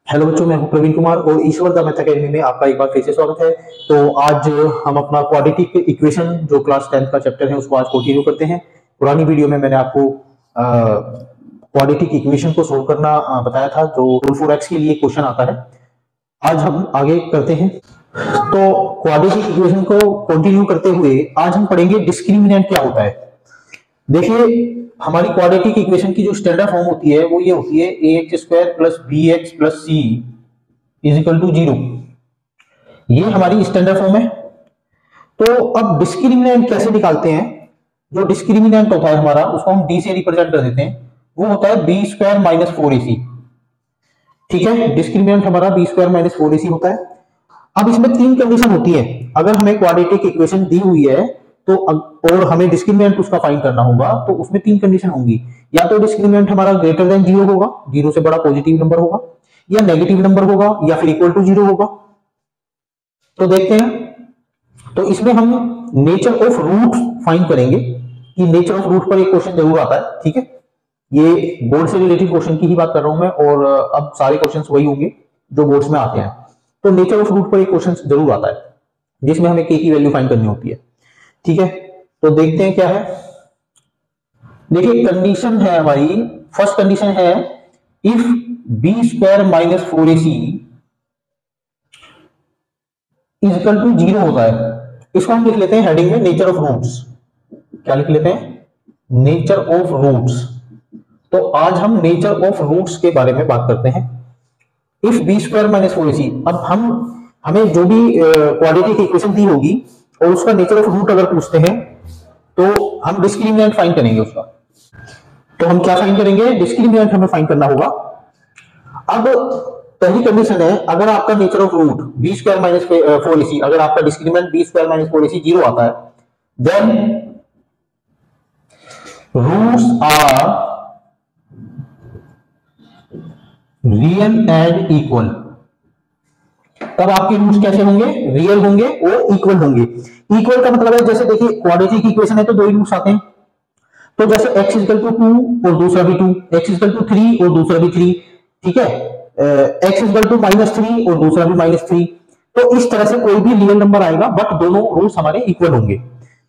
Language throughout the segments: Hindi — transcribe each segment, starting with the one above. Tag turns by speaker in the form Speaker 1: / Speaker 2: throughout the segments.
Speaker 1: हेलो बच्चों, मैं हूं प्रवीण कुमार और ईश्वर द मैथ अकेडमी में आपका एक बार फिर से स्वागत है। तो आज हम अपना क्वाड्रेटिक इक्वेशन जो क्लास 10 का चैप्टर है उसको आज कंटिन्यू करते हैं। पुरानी वीडियो में मैंने आपको क्वाड्रेटिक इक्वेशन को सोल्व करना बताया था, जो रूल 4x के लिए क्वेश्चन आता है। आज हम आगे करते हैं। तो क्वाड्रेटिक इक्वेशन को कंटिन्यू करते हुए आज हम पढ़ेंगे डिस्क्रिमिनेंट क्या होता है। देखिए, हमारी क्वाड्रेटिक इक्वेशन की जो स्टैंडर्ड फॉर्म होती है वो ये होती है ax square plus B X plus C is equal to 0। ये हमारी स्टैंडर्ड फॉर्म है। तो अब डिस्क्रिमिनेंट कैसे निकालते हैं? जो डिस्क्रिमिनेंट होता है हमारा उसको हम डी से रिप्रेजेंट कर देते हैं, वो होता है बी स्क्वायर माइनस 4ac। ठीक है, डिस्क्रिमिनेंट हमारा बी स्क्वायर माइनस 4ac होता है। अब इसमें तीन कंडीशन होती है। अगर हमें क्वाड्रेटिक इक्वेशन दी हुई है तो और हमें डिस्क्रिमिनेंट उसका फाइंड करना होगा, तो उसमें तीन कंडीशन होंगी। या तो डिस्क्रिमिनेंट हमारा ग्रेटर देन 0 होगा, 0 से बड़ा पॉजिटिव नंबर होगा, या नेगेटिव नंबर होगा, या फिर इक्वल टू 0 होगा। तो देखते हैं। तो इसमें हम नेचर ऑफ रूट फाइंड करेंगे कि नेचर ऑफ रूट पर एक क्वेश्चन जरूर आता है। ठीक है, ये बोर्ड से रिलेटेड क्वेश्चन की ही बात कर रहा हूं मैं, और अब सारे क्वेश्चन वही होंगे जो बोर्ड्स में आते हैं। तो नेचर ऑफ रूट पर एक क्वेश्चन जरूर आता है जिसमें हमें के की वैल्यू फाइंड करनी होती है। ठीक है, तो देखते हैं क्या है। देखिए, कंडीशन है हमारी, फर्स्ट कंडीशन है if B square minus 4ac is equal to 0 होता है। इसको हम लिख लेते हैं हेडिंग में नेचर ऑफ रूट्स। क्या लिख लेते हैं? Nature of roots. तो आज हम नेचर ऑफ रूट्स के बारे में बात करते हैं। If B square minus 4ac, अब हमें जो भी क्वाड्रेटिक इक्वेशन दी होगी और उसका नेचर ऑफ रूट अगर पूछते हैं तो हम डिस्क्रिमिनेंट फाइंड करेंगे उसका। तो हम क्या फाइंड करेंगे? डिस्क्रिमिनेंट हमें फाइंड करना होगा। अब पहली कंडीशन है, अगर आपका nature of root B square minus 4ac, अगर आपका discriminant B square minus 4ac 0 आता है, then roots are real and equal. तब आपके रूट्स कैसे होंगे? रियल होंगे और इक्वल होंगे। इक्वल का मतलब है, जैसे देखिए क्वाड्रेटिक इक्वेशन है तो दो ही रूट्स आते हैं। तो जैसे x इक्वल टू 2 और दूसरा भी 2, x इक्वल टू 3 और दूसरा भी 3। ठीक है, x इक्वल टू -3 और दूसरा भी -3। तो इस तरह से कोई भी रियल नंबर आएगा बट दोनों रूट्स हमारे इक्वल होंगे।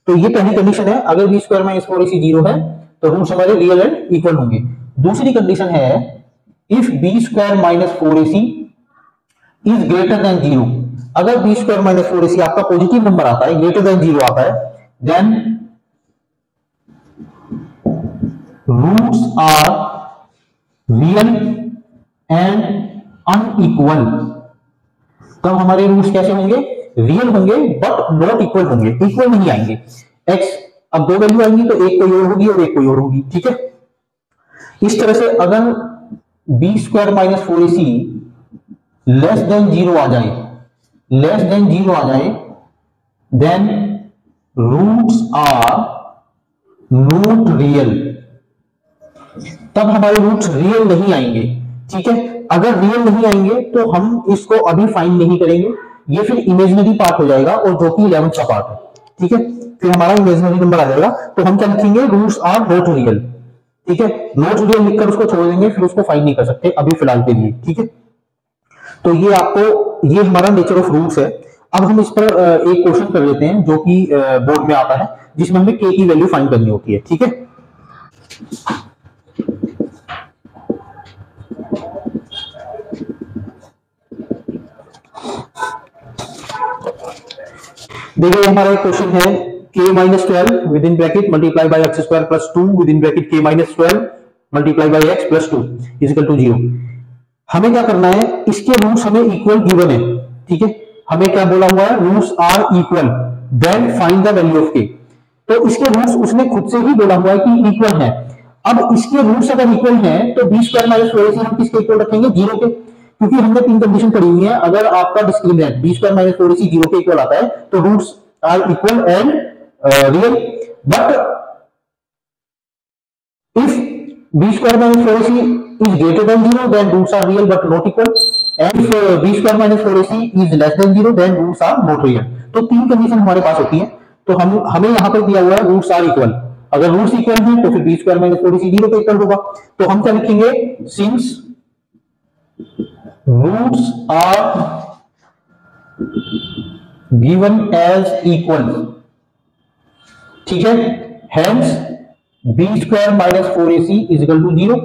Speaker 1: तो ये पहली कंडीशन है, अगर बी स्क्वायर माइनस 4ac 0 है तो रूट्स हमारे रियल एंड इक्वल होंगे। दूसरी कंडीशन है if B square minus 4ac is greater than 0। अगर बी स्क्वायर माइनस 4ac आपका पॉजिटिव नंबर आता है, ग्रेटर देन 0 आता है, then roots are real and unequal. तब हमारे रूट्स कैसे होंगे? रियल होंगे बट नॉट इक्वल होंगे, इक्वल नहीं आएंगे। x, अब दो वैल्यू आएंगी तो एक कोई और होगी और एक कोई और होगी। ठीक है, इस तरह से अगर B square minus 4ac less than 0 आ जाए, लेस देन 0 आ जाए, then roots are not real. तब हमारे रूट्स रियल नहीं आएंगे। ठीक है, अगर रियल नहीं आएंगे तो हम इसको अभी फाइंड नहीं करेंगे, ये फिर इमेजिनरी पार्ट हो जाएगा और जो कि 11th का पार्ट है। ठीक है, फिर हमारा इमेजिनरी नंबर आ जाएगा। तो हम क्या लिखेंगे? Roots are not real. ठीक है, नॉट रियल लिखकर उसको छोड़ देंगे, फिर उसको फाइंड नहीं कर सकते अभी फिलहाल के लिए। ठीक है, तो ये आपको, ये हमारा नेचर ऑफ रूट्स है। अब हम इस पर एक क्वेश्चन कर लेते हैं जो कि बोर्ड में आता है, जिसमें हमें के की वैल्यू फाइंड करनी होती है। ठीक है, देखिए हमारा एक क्वेश्चन है k minus 12 within bracket multiply by X square plus 2 within bracket k minus 12 multiply by X plus 2 is equal to 0। हमें क्या करना है? इसके रूट्स हमें इक्वल गिवन है। ठीक है, हमें क्या बोला हुआ है? Roots are equal, then find the value of K. तो इसके रूट्स उसने खुद से ही बोला हुआ है कि इक्वल है। अब इसके रूट्स अगर इक्वल हैं तो बी स्क्वायर माइनस 4ac हम किसके इक्वल रखेंगे? 0 के, क्योंकि हमने तीन कंडीशन पढ़ी हुई है। अगर आपका discriminant B square minus 4ac 0 के इक्वल आता है तो roots are equal and real. But if b square minus 4ac is greater than 0 then roots are real but not equal, and if b square minus 4ac is less than 0 then roots are not real। तो तीन कंडीशन हमारे पास होती है। तो हमें यहां पर दिया हुआ है रूट्स आर इक्वल। अगर रूट्स इक्वल हैं तो फिर बी स्क्वायर माइनस 4ac 0 पे इक्वल होगा। तो हम क्या लिखेंगे? Since roots are given as equal, ठीक है, hence B square minus 4ac is equal to 0।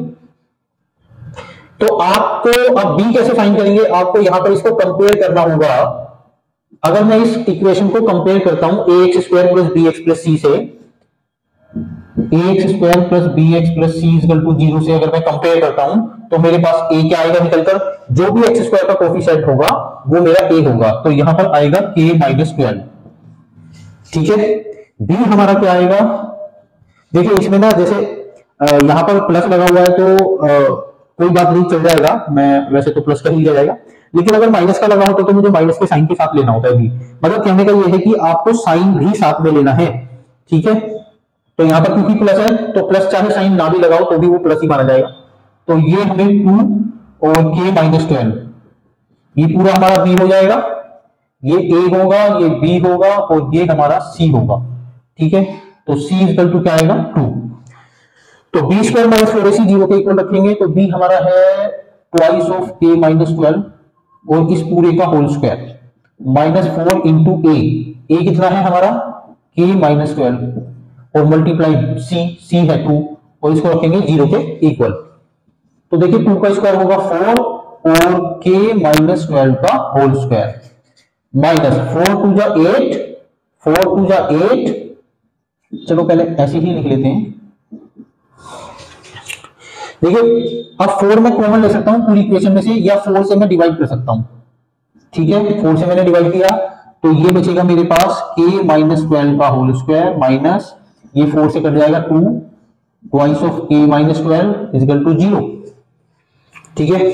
Speaker 1: तो आपको अब b कैसे फाइंड करेंगे, आपको यहां पर इसको कंपेयर करना होगा। अगर मैं इस इक्वेशन को कंपेयर करता हूं ax square plus bx plus c से, ax square plus bx plus c is equal to 0 से अगर मैं कंपेयर करता हूं तो मेरे पास a क्या आएगा निकलकर, जो भी x स्क्वायर का कोफिशिएंट होगा वो मेरा a होगा, तो यहां पर आएगा k माइनस 12, ठीक है। b हमारा क्या आएगा, देखिए इसमें ना जैसे यहां पर प्लस लगा हुआ है तो कोई बात नहीं, चल जाएगा, मैं वैसे तो प्लस कर ही लिया जाएगा, लेकिन अगर माइनस का लगा होता तो मुझे माइनस के साइन के साथ लेना होता है भी, मतलब कहने का ये है कि आपको साइन भी साथ में लेना है, ठीक है। तो यहां पर क्योंकि प्लस है तो प्लस चाहे साइन ना भी लगाओ तो भी वो प्लस ही माना जाएगा। तो ये हमें 2 और k माइनस 12, ये पूरा हमारा b हो जाएगा, ये a होगा, ये b होगा और ये हमारा c होगा, ठीक है। तो c इक्वल टू क्या आएगा 2। तो बी स्क्वायर माइनस 4ac 0 के इक्वल रखेंगे तो b हमारा है ट्वाइस ऑफ k माइनस 12 और इस पूरे का whole square minus 4 into a कितना है हमारा k माइनस 12 और मल्टीप्लाई c है 2 और इसको रखेंगे 0 के इक्वल। तो देखिए 2 का स्क्वायर होगा 4 और k माइनस 12 का होल स्क्वायर माइनस 4 टू जा 8, 4 टू जा 8, चलो पहले ऐसे ही लिख लेते हैं। देखिए अब 4 में कॉमन ले सकता हूं पूरी इक्वेशन में से, या 4 से मैं डिवाइड कर सकता हूं, ठीक है। 4 से मैंने डिवाइड किया तो ये बचेगा मेरे पास k माइनस 12 का होल स्क्वायर माइनस ये 4 से कट जाएगा 2 twice of k minus 12 equal to 0, ठीक है।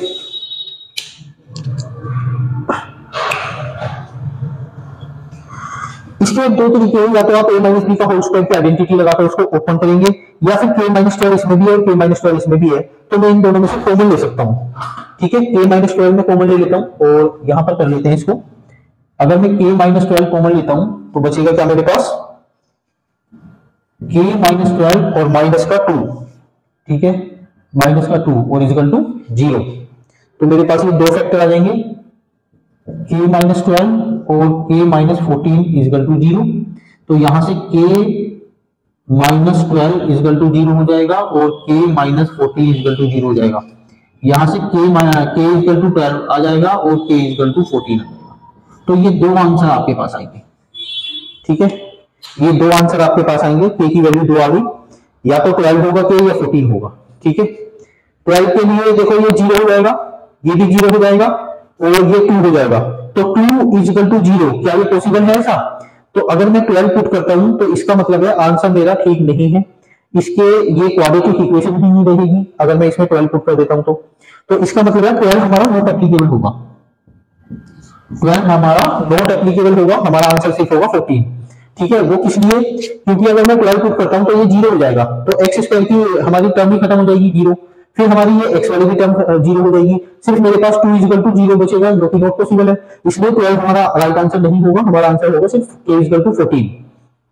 Speaker 1: इसके दो तरीके हैं, या तो आप a माइनस बी का होल स्क्वायर की आइडेंटिटी लगाकर उसको ओपन करेंगे, या फिर k माइनस 12 इसमें भी है और k माइनस 12 इसमें भी है, तो मैं इन दोनों में से कॉमन ले सकता हूं, ठीक है। k माइनस 12 में कॉमन ले लेता हूं और यहां पर कर लेते हैं इसको। अगर मैं k माइनस 12 कॉमन लेता हूं तो बचेगा क्या मेरे पास, k माइनस 12 और माइनस का 2, ठीक है, माइनस का 2 और इक्वल टू 0। तो मेरे पास ये दो फैक्टर आ जाएंगे k माइनस 12 और k माइनस 14 इक्वल टू 0। तो यहां से k माइनस 12 इक्वल टू 0 हो जाएगा और k माइनस 14 इक्वल टू 0 हो जाएगा। यहां से k इक्वल टू 12 आ जाएगा और k इक्वल टू 14 आ जाएगा। तो ये दो आंसर आपके पास आएंगे, ठीक है, ये दो आंसर आपके पास आएंगे। k की वैल्यू 2 आ गई, या तो 12 होगा k या 14 होगा, ठीक है। 12 के लिए देखो ये 0 हो जाएगा, ये भी 0 हो जाएगा और ये 2 हो जाएगा। तो 2 इक्वल टू 0, क्या ये पॉसिबल है ऐसा? तो अगर मैं 12 पुट करता हूं तो इसका मतलब है आंसर मेरा ठीक नहीं है, इसके ये क्वाड्रेटिक इक्वेशन ही नहीं रहेगी अगर मैं इसमें 12 पुट कर देता हूं तो इसका मतलब है 12 हमारा नॉट एप्लीकेबल होगा, 12 हमारा नॉट एप्लीकेबल होगा, हमारा आंसर सिर्फ होगा 14, ठीक है। वो किस लिए? क्योंकि अगर मैं 12 पुट करता हूं तो ये 0 हो जाएगा, तो एक्स स्क्वायर की हमारी टर्म ही खत्म हो जाएगी 0, फिर हमारी ये एक्स वाली की टर्म 0 हो जाएगी, सिर्फ मेरे पास 2 इक्वल टू 0 बचेगा जो कि नॉट पॉसिबल है, इसलिए 12 हमारा राइट आंसर नहीं होगा, हमारा आंसर होगा सिर्फ k इक्वल टू 14,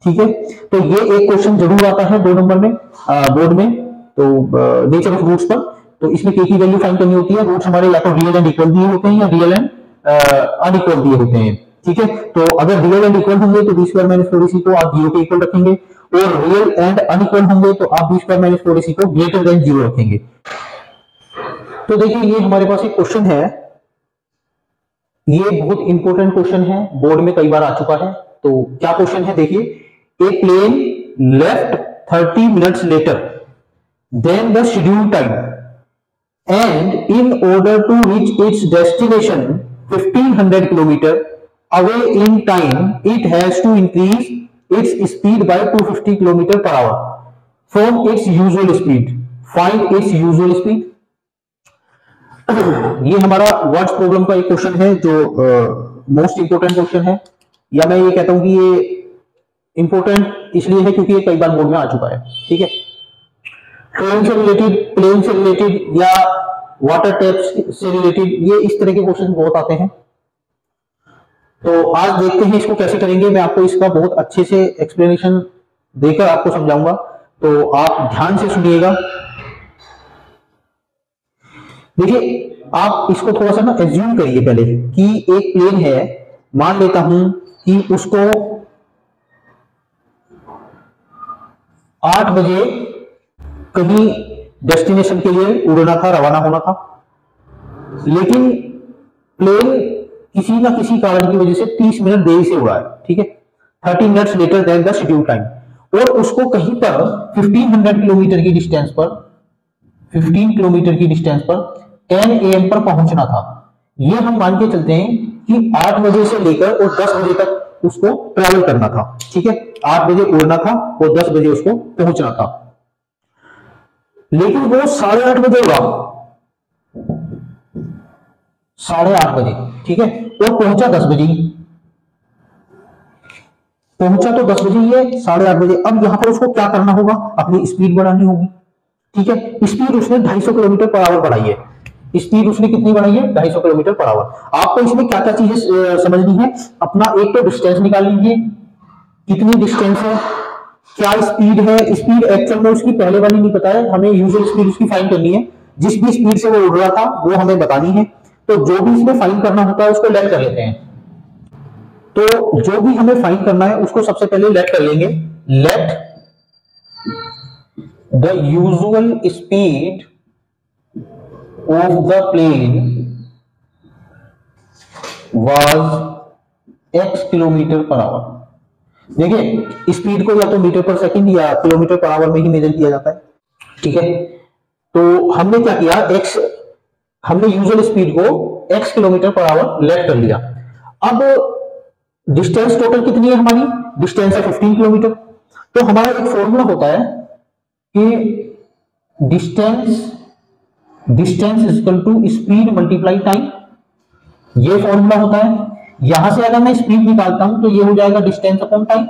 Speaker 1: ठीक है। तो ये एक क्वेश्चन जरूर आता है 2 नंबर में बोर्ड में, तो नेचर ऑफ रूट्स पर, तो इसमें k की वैल्यू फाइंड करनी होती है। रूट्स हमारे या तो रियल एंड इक्वल दिए होते हैं या रियल एंड अनइक्वल दिए होते हैं, ठीक है। तो अगर रियल एंड इक्वल होंगे तो बी स्क्वायर माइनस 4ac को आप 0 के इक्वल रखेंगे, और रियल एंड अनइक्वल होंगे तो आप बी स्क्वायर माइनस 4ac को ग्रेटर देन 0 रखेंगे। तो देखिए ये हमारे पास एक क्वेश्चन है, ये बहुत इंपॉर्टेंट क्वेश्चन है, बोर्ड में कई बार आ चुका है। तो क्या क्वेश्चन है देखिए, a plane left 30 minutes later than the schedule time and in order to reach its destination 1500 kilometre away in time it has to increase its speed by 250 kilometre per hour from its usual speed, find its usual speed. ये हमारा वर्ड्स प्रॉब्लम का एक क्वेश्चन है जो मोस्ट इंपोर्टेंट क्वेश्चन है, या मैं ये कहता हूं कि ये इंपोर्टेंट इसलिए है क्योंकि ये कई बार बोर्ड में आ चुका है, ठीक है। ट्रेन से रिलेटेड, प्लेन से रिलेटेड या वाटर टैप्स से रिलेटेड, ये इस तरह के क्वेश्चन बहुत आते हैं। तो आज देखते हैं इसको कैसे करेंगे, मैं आपको इसका बहुत अच्छे से एक्सप्लेनेशन देकर आपको समझाऊंगा, तो आप ध्यान से सुनिएगा। देखिए आप इसको थोड़ा सा ना एज्यूम करिए पहले कि एक प्लेन है, मान लेता हूं कि उसको 8 बजे कहीं डेस्टिनेशन के लिए उड़ना था, रवाना होना था, लेकिन प्लेन किसी ना किसी कारण की वजह से 30 मिनट देरी से उड़ा है, ठीक है, 30 minutes later than the schedule time, और उसको कहीं पर 1500 किलोमीटर की डिस्टेंस पर 15 किलोमीटर की डिस्टेंस पर 10 AM पर पहुंचना था। ये हम मान के चलते हैं कि 8 बजे से लेकर और 10 बजे तक उसको ट्रैवल करना था, ठीक है, 8 बजे उड़ना था और 10 बजे उसको पहुंचना था, लेकिन वो 8:30 बजे उड़ा, 8:30 बजे, ठीक है, और पहुंचा 10 बजे, पहुंचा तो 10 बजे ही है, 8:30 बजे। अब यहां पर उसको क्या करना होगा, अपनी स्पीड बढ़ानी होगी, ठीक है। स्पीड उसने 250 किलोमीटर पर आवर बढ़ाई है, स्पीड उसने कितनी बढ़ाई है, 250 किलोमीटर पर आवर। आपको इसमें क्या क्या चीजें समझनी है, अपना एक तो डिस्टेंस निकाल लीजिए, कितनी डिस्टेंस है, क्या स्पीड है, स्पीड एक्चुअल में उसकी पहले वाली नहीं पता है, हमें यूजुअल स्पीड उसकी फाइंड करनी है, जिस भी स्पीड से वो उड़ रहा था वो हमें बतानी है। तो जो भी इसमें फाइंड करना होता है उसको लेट कर लेते हैं। तो जो भी हमें फाइंड करना है उसको सबसे पहले लेट कर लेंगे, let the usual speed of the plane was x kilometre per hour. देखिए स्पीड को या तो मीटर पर सेकंड या किलोमीटर पर आवर में ही मेजर किया जाता है, ठीक है। तो हमने क्या किया, x, हमने यूजुअल स्पीड को x kilometre per hour let कर लिया। अब डिस्टेंस टोटल कितनी है हमारी, डिस्टेंस है 15 किलोमीटर। तो हमारा एक फॉर्मूला होता है कि distance equal to speed multiply time, ये फॉर्मूला होता है। यहां से अगर मैं स्पीड निकालता हूं तो ये हो जाएगा डिस्टेंस अपॉन टाइम।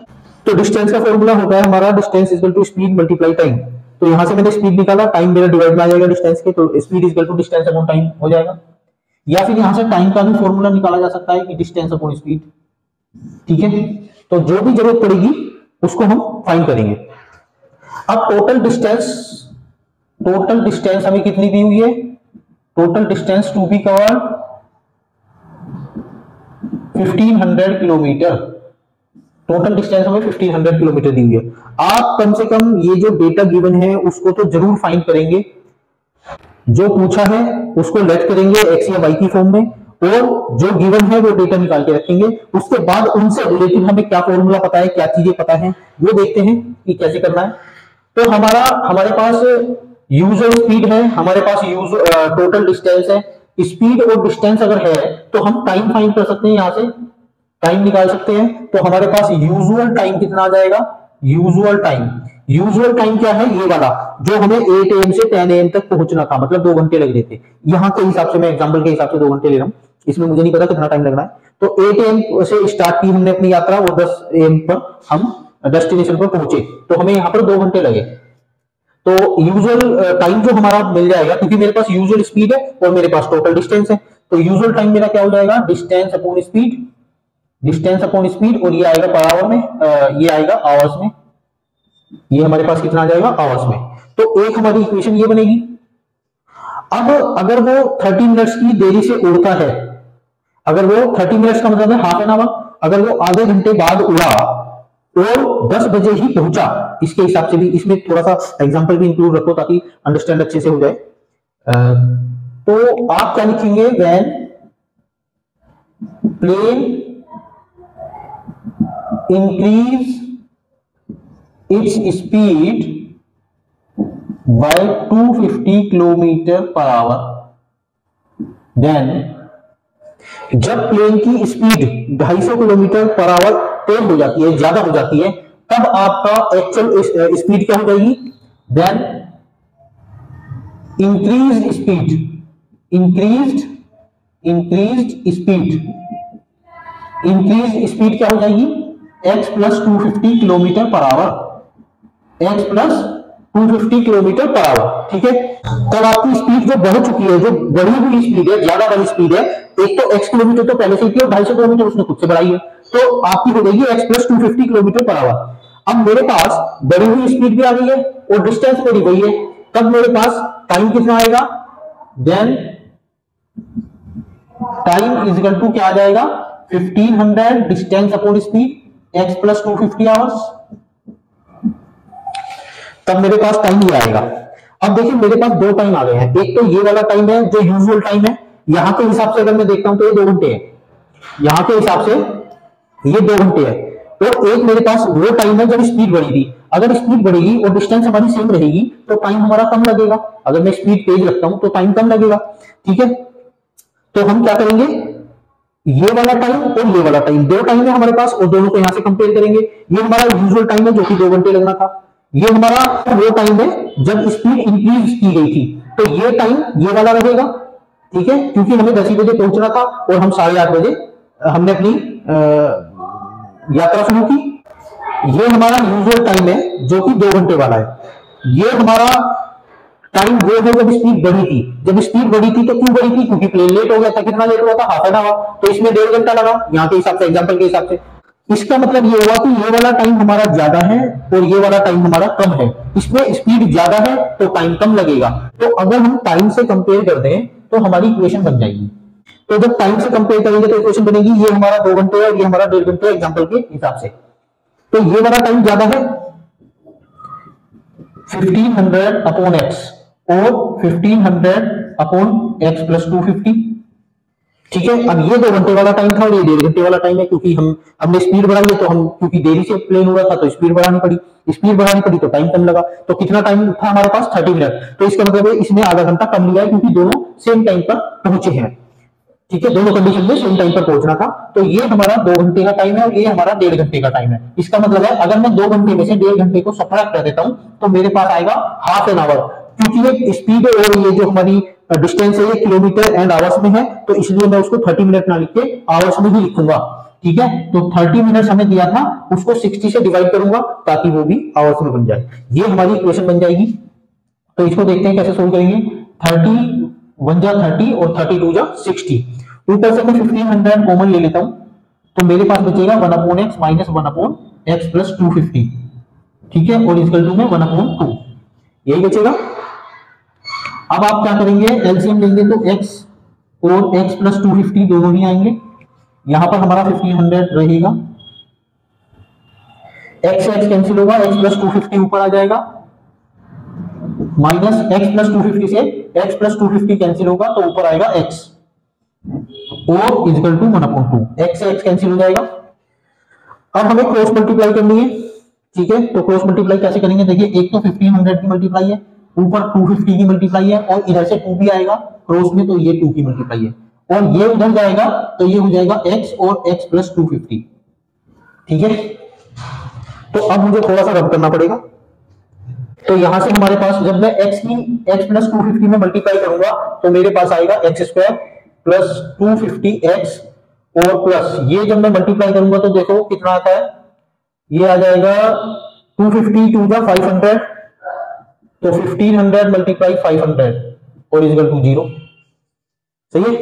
Speaker 1: तो डिस्टेंस का फॉर्मूला होता है हमारा distance equal to speed multiply time. तो यहां से मैंने स्पीड निकाला, टाइम मेरा डिवाइड में आ जाएगा डिस्टेंस के, तो speed equal to distance upon time हो जाएगा। या फिर यहां से टाइम का भी फॉर्मूला निकाला जा सकता है कि डिस्टेंस अपॉन स्पीड, ठीक है। तो जो भी जरूरत पड़ेगी उसको हम फाइंड करेंगे। अब टोटल डिस्टेंस हमें कितनी दी हुई है, total distance to be covered 1500 kilometre, total distance हमें 1500 किलोमीटर दी हुई है। आप कम से कम ये जो डेटा गिवन है उसको तो जरूर फाइंड करेंगे, जो पूछा है उसको लेट करेंगे एक्स या वाई की फॉर्म में, और जो गिवन है वो डेटा निकाल के रखेंगे। उसके बाद उनसे रिलेटेड हमें क्या फॉर्मूला पता है, क्या चीजें पता है, वो देखते हैं कि कैसे करना है। तो हमारे पास यूजुअल स्पीड है, हमारे पास टोटल डिस्टेंस है, स्पीड और डिस्टेंस अगर है तो हम टाइम फाइंड कर सकते हैं, यहां से टाइम निकाल सकते हैं। तो हमारे पास यूजुअल टाइम कितना आ जाएगा, यूजुअल टाइम क्या है, ये वाला जो हमें 8 AM से 10 AM तक पहुंचना था, मतलब 2 घंटे लग रहे थे। यहाँ के हिसाब से मैं एग्जांपल के हिसाब से 2 घंटे ले रहा हूँ, इसमें मुझे नहीं पता कितना टाइम लगना है। तो 8 AM से स्टार्ट की हमने अपनी यात्रा और 10 AM पर हम डेस्टिनेशन पर पहुंचे, तो हमें यहाँ पर 2 घंटे लगे। तो यूजुअल टाइम जो हमारा मिल जाएगा, क्योंकि मेरे पास यूजुअल स्पीड है और मेरे पास टोटल डिस्टेंस है, तो यूजुअल टाइम मेरा क्या हो जाएगा, डिस्टेंस अपॉन स्पीड, और ये आएगा पर आवर में, ये आएगा आवर्स में, ये हमारे पास कितना आ जाएगा, आवर्स में। तो एक हमारी इक्वेशन ये बनेगी। अब अगर वो 30 मिनट्स की देरी से उड़ता है, अगर वो 30 मिनट्स का मतलब है हाफ एन आवर, अगर वो आधे घंटे बाद उड़ा और 10 बजे ही पहुंचा, इसके हिसाब से भी इसमें थोड़ा सा एग्जांपल भी इंक्लूड रखो ताकि अंडरस्टैंड अच्छे से हो जाए। तो आप क्या लिखेंगे, when plane increase its speed by 250 kilometre per hour, then जब प्लेन की स्पीड 250 किलोमीटर पर आवर तेज हो जाती है, ज्यादा हो जाती है, तब आपका एक्चुअल स्पीड क्या हो जाएगी, देन इंक्रीज्ड स्पीड क्या हो जाएगी, x plus 250 kilometre per our, x plus 250 kilometre per our, ठीक है। तब आपकी स्पीड जो बढ़ चुकी है, जो बढ़ी हुई स्पीड है, ज्यादा वाली स्पीड है, एक तो x किलोमीटर तो पहले से ही थी और 250 किलोमीटर उसने खुद से बढ़ाई है, तो आपकी हो जाएगी x plus 250 kilometre per our. अब मेरे पास बढ़ी हुई स्पीड भी आ गई है और डिस्टेंस मेरी वही है, तब मेरे पास टाइम कितना आएगा, then time is equal to क्या आ जाएगा 1500 distance upon speed x plus 250 hours. तब मेरे पास टाइम ये आएगा। अब देखिए मेरे पास दो टाइम आ गए हैं, एक तो ये वाला टाइम है जो यूजुअल टाइम है, यहां के हिसाब से अगर मैं देखता हूं तो ये 2 घंटे है, यहां के हिसाब से ये 2 घंटे है। तो एक मेरे पास वो टाइम है जब स्पीड बढ़ी थी, अगर स्पीड बढ़ेगी और डिस्टेंस हमारी सेम रहेगी तो टाइम हमारा कम लगेगा, अगर मैं स्पीड तेज रखता हूं तो टाइम कम लगेगा। ठीक है, तो हम क्या करेंगे, ये वाला टाइम और ये वाला टाइम, दो टाइम है हमारे पास और दोनों को यहां से कंपेयर करेंगे। ये हमारा यूजुअल टाइम है जो कि 2 घंटे लगना था, ये हमारा वो टाइम है जब स्पीड इंक्रीज की गई थी, तो ये टाइम ये वाला रहेगा। ठीक है, क्योंकि हमें 10 बजे पहुंचना था और हम 8:30 बजे हमने अपनी यात्रा शुरू की। ये हमारा यूजुअल टाइम है जो कि 2 घंटे वाला है। ये हमारा टाइम वो है जब स्पीड बढ़ी थी, जब स्पीड बढ़ी थी तो क्यों बढ़ी थी, क्योंकि प्लेन लेट हो गया था, कितना लेट हुआ था, हाफ एन आवर, तो इसमें 1.5 घंटा लगा यहाँ के हिसाब से, एग्जांपल के हिसाब से। इसका मतलब ये हुआ कि ये वाला टाइम हमारा ज्यादा है और ये वाला टाइम हमारा कम है, इसमें स्पीड ज्यादा है तो टाइम कम लगेगा। तो अगर हम टाइम से कंपेयर कर दें तो हमारी इक्वेशन बन जाएगी। तो जब टाइम से कंपेयर करेंगे तो इक्वेशन बनेगी, ये हमारा 2 घंटे है और ये हमारा 1.5 घंटे है एग्जांपल के हिसाब से, तो ये वाला टाइम ज्यादा है 1500 अपॉन x और 1500 अपॉन x प्लस 250। ठीक है, अब ये 2 घंटे वाला टाइम था और ये 1.5 घंटे वाला टाइम है, क्योंकि हमने स्पीड बढ़ाई है, तो हम क्योंकि देरी से प्लेन हुआ था तो स्पीड बढ़ानी पड़ी, स्पीड बढ़ानी पड़ी तो टाइम कम लगा। तो कितना टाइम था हमारे पास 30 मिनट, तो इसका मतलब है इसमें आधा घंटा कम लिया है क्योंकि दोनों सेम टाइम पर पहुंचे हैं। ठीक है, दोनों कंडीशन में सेम टाइम पर पहुंचना था, तो ये हमारा 2 घंटे का टाइम है और ये हमारा 1.5 घंटे का टाइम है। इसका मतलब है अगर मैं 2 घंटे में से 1.5 घंटे को सब्ट्रैक्ट कर देता हूं तो मेरे पास आएगा हाफ एन आवर, क्योंकि ये स्पीड और ये जो हमारी डिस्टेंस है ये किलोमीटर एंड आवर्स में है, तो इसलिए मैं उसको 30 मिनट ना लिख के आवर्स में ही लिखूंगा। ठीक है, तो 30 मिनट हमें दिया था, उसको 60 से डिवाइड करूंगा ताकि वो भी आवर्स में बन जाए, ये हमारी इक्वेशन बन जाएगी। तो इसको देखते हैं कैसे सोल्व करेंगे। 31 जा 30 और 32 जा 60, ऊपर से मैं 1500 कॉमन ले लेता हूं तो मेरे पास बचेगा 1/x माइनस 1/x प्लस 250। ठीक है, और इक्वल टू में 1/2 यही बचेगा। अब आप क्या करेंगे, एलसीएम लेंगे तो x और x प्लस 250 दोनों ही आएंगे, यहां पर हमारा 1500 रहेगा, x से x कैंसिल होगा, x प्लस 250 ऊपर आ जाएगा, माइनस x प्लस 250 से x प्लस 250 कैंसिल होगा तो ऊपर आएगा x और इक्वल टू 1/2, x से x कैंसिल हो जाएगा। अब हमें क्रॉस मल्टीप्लाई करनी है। ठीक है, तो क्रॉस मल्टीप्लाई कैसे करेंगे, देखिए एक तो 1500 की मल्टीप्लाई है, ऊपर 250 की मल्टीप्लाई है और इधर से 2 भी आएगा क्रॉस में, तो ये 2 की मल्टीप्लाई है और ये उधर जाएगा तो ये हो जाएगा x और x प्लस 250। ठीक है, तो अब मुझे थोड़ा सा रब करना पड़ेगा, तो यहां से हमारे पास जब मैं x की x प्लस 250 में मल्टीप्लाई करूंगा तो मेरे पास आएगा x स्क्वायर प्लस 250x और प्लस ये जब मैं मल्टीप्लाई करूंगा तो देखो कितना आता है, ये आ जाएगा 250 2 जा 500, तो 1500 मल्टीप्लाई 500 और इक्वल टू 0। सही है,